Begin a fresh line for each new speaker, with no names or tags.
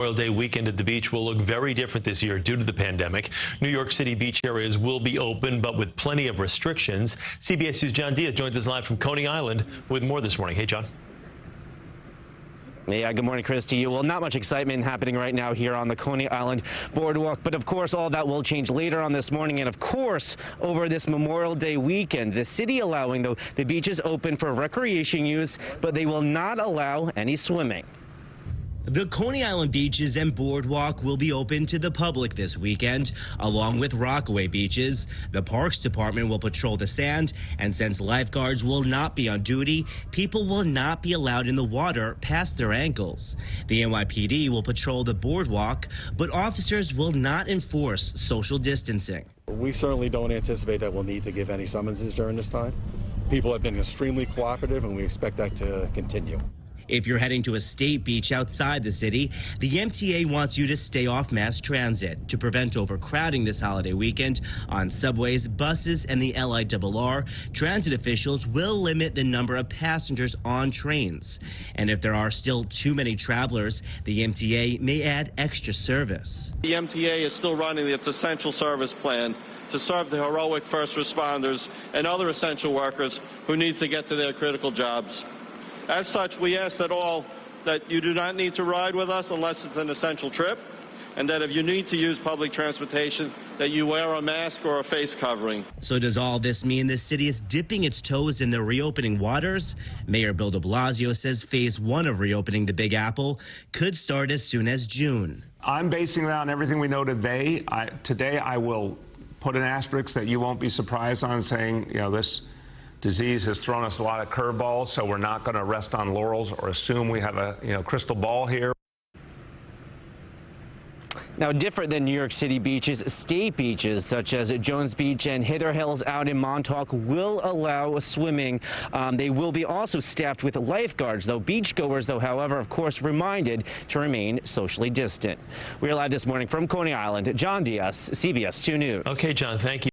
Memorial Day weekend at the beach will look very different this year due to the pandemic. New York City beach areas will be open, but with plenty of restrictions. CBS News' John Diaz joins us live from Coney Island with more this morning. Hey, John.
Yeah, good morning, Chris, to you. Well, not much excitement happening right now here on the Coney Island boardwalk, but of course all that will change later on this morning, and of course over this Memorial Day weekend. The city allowing the beaches open for recreation use, but they will not allow any swimming.
The Coney Island beaches and boardwalk will be open to the public this weekend, along with Rockaway beaches. The Parks Department will patrol the sand, and since lifeguards will not be on duty, people will not be allowed in the water past their ankles. The NYPD will patrol the boardwalk, but officers will not enforce social distancing.
We certainly don't anticipate that we'll need to give any summonses during this time. People have been extremely cooperative, and we expect that to continue.
If you're heading to a state beach outside the city, the MTA wants you to stay off mass transit to prevent overcrowding this holiday weekend on subways, buses, and the LIRR. Transit officials will limit the number of passengers on trains. And if there are still too many travelers, the MTA may add extra service.
The MTA is still running its essential service plan to serve the heroic first responders and other essential workers who need to get to their critical jobs. As such, we ask that you do not need to ride with us unless it's an essential trip, and that if you need to use public transportation, that you wear a mask or a face covering.
So does all this mean the city is dipping its toes in the reopening waters? Mayor Bill de Blasio says phase 1 of reopening the Big Apple could start as soon as June.
I'm basing it on everything we know today. Today I will put an asterisk that you won't be surprised on, saying, you know, this disease has thrown us a lot of curveballs, so we're not going to rest on laurels or assume we have a crystal ball here.
Now, different than New York City beaches, state beaches such as Jones Beach and Hither Hills out in Montauk will allow swimming. They will be also staffed with lifeguards, though beachgoers, however, of course, reminded to remain socially distant. We are live this morning from Coney Island. John Diaz, CBS 2 News.
Okay, John, thank you.